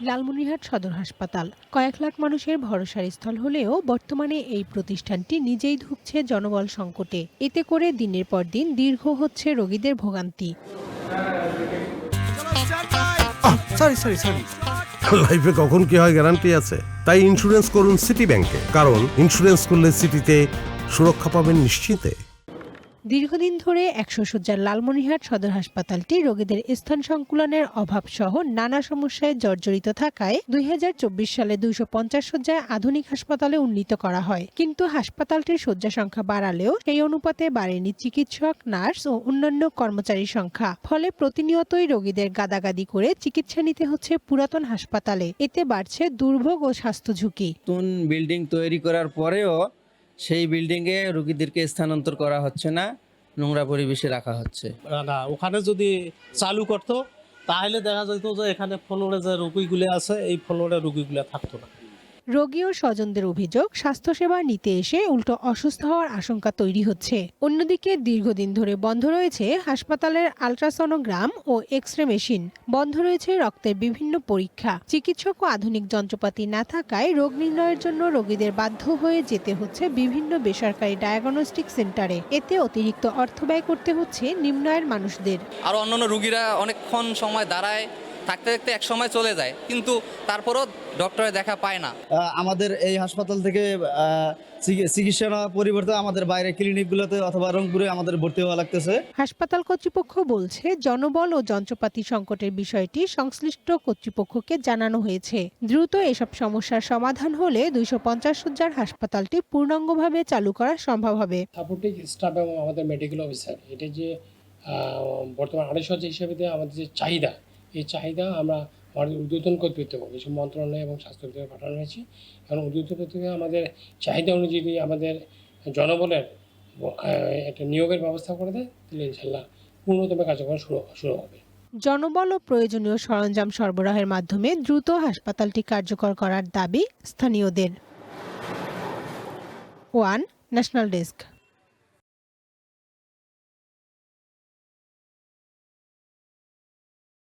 লালমনিরহাট সদর হাসপাতাল কয়েক লাখ মানুষের ভরসার স্থল হলেও বর্তমানে এই প্রতিষ্ঠানটি নিজেই ধুঁকছে জনবল সংকটে। এতে করে দিনের পর দিন দীর্ঘ হচ্ছে রোগীদের ভোগান্তি। লাইফে কখন কি হয় গ্যারান্টি আছে, তাই ইন্স্যুরেন্স করুন সিটি ব্যাংকে, কারণ ইন্স্যুরেন্স করলে সিটিতে সুরক্ষা পাবেন নিশ্চিন্তে। দীর্ঘদিন ধরে ১০০ শয্যার লালমনিরহাট সদর হাসপাতালটি রোগীদের স্থান সংকুলানের অভাব সহ নানা সমস্যায় জর্জরিত থাকায় ২০২৪ সালে ২৫০ শয্যায় আধুনিক হাসপাতালে উন্নীত করা হয়। কিন্তু হাসপাতালটির শয্যা সংখ্যা বাড়ালেও সেই অনুপাতে বাড়েনি চিকিৎসক, নার্স ও অন্যান্য কর্মচারীর সংখ্যা। ফলে প্রতিনিয়তই রোগীদের গাদাগাদি করে চিকিৎসা নিতে হচ্ছে পুরাতন হাসপাতালে। এতে বাড়ছে দুর্ভোগ ও স্বাস্থ্য ঝুঁকি। নতুন বিল্ডিং তৈরি করার পরেও সেই বিল্ডিংয়ে রোগীদেরকে স্থানান্তর করা হচ্ছে না, নোংরা পরিবেশে রাখা হচ্ছে। না, ওখানে যদি চালু করতো তাহলে দেখা যেত যে এখানে ফ্লোরে যে রোগীগুলো আছে এই ফ্লোরে রোগীগুলো থাকতো না। রোগী ও স্বজনদের অভিযোগ, স্বাস্থ্যসেবা নিতে এসে উল্টো অসুস্থ হওয়ার আশঙ্কা তৈরি হচ্ছে। অন্যদিকে দীর্ঘদিন ধরে বন্ধ রয়েছে হাসপাতালের আলট্রাসনোগ্রাম ও এক্স-রে মেশিন, বন্ধ রয়েছে রক্তের বিভিন্ন পরীক্ষা। চিকিৎসক ও আধুনিক যন্ত্রপাতি না থাকায় রোগ নির্ণয়ের জন্য রোগীদের বাধ্য হয়ে যেতে হচ্ছে বিভিন্ন বেসরকারি ডায়াগনস্টিক সেন্টারে। এতে অতিরিক্ত অর্থ ব্যয় করতে হচ্ছে নিম্ন আয়ের মানুষদের। আর অন্যান্য রোগীরা অনেকক্ষণ সময় দাঁড়ায় থাকতে থাকতে এক সময় চলে যায়, কিন্তু তারপরও ডক্টরের দেখা পায় না। আমাদের এই হাসপাতাল থেকে চিকিৎসা নেওয়ার পরিবর্তে আমাদের বাইরে ক্লিনিকগুলোতে অথবা রংপুরে আমাদের ভর্তি হওয়া লাগতেছে। হাসপাতাল কর্তৃপক্ষ বলছে, জনবল ও যন্ত্রপাতি সংকটের বিষয়টি সংশ্লিষ্ট কর্তৃপক্ষকে জানানো হয়েছে। দ্রুত এসব সমস্যার সমাধান হলে ২৫০ শয্যার হাসপাতালটি পূর্ণাঙ্গভাবে চালু করা সম্ভব হবে। সাপোর্টিং স্টাফ এবং আমাদের মেডিকেল অফিসার, এটা যে বর্তমান ২৫০ শয্যা হিসেবে আমাদের যে চাহিদা, এই চাহিদা আমরা আমাদের ঊর্ধ্বতন কর্তৃপক্ষ এসব মন্ত্রণালয় এবং স্বাস্থ্য বিভাগে পাঠানো হয়েছে। কারণ ঊর্ধ্বতন কর্তৃপক্ষ আমাদের চাহিদা অনুযায়ী আমাদের জনবলের একটা নিয়োগের ব্যবস্থা করে দেয়, তাহলে ইনশাল্লাহ পূর্ণতম কার্যক্রম শুরু হবে। জনবল ও প্রয়োজনীয় সরঞ্জাম সরবরাহের মাধ্যমে দ্রুত হাসপাতালটি কার্যকর করার দাবি স্থানীয়দের। One national desk.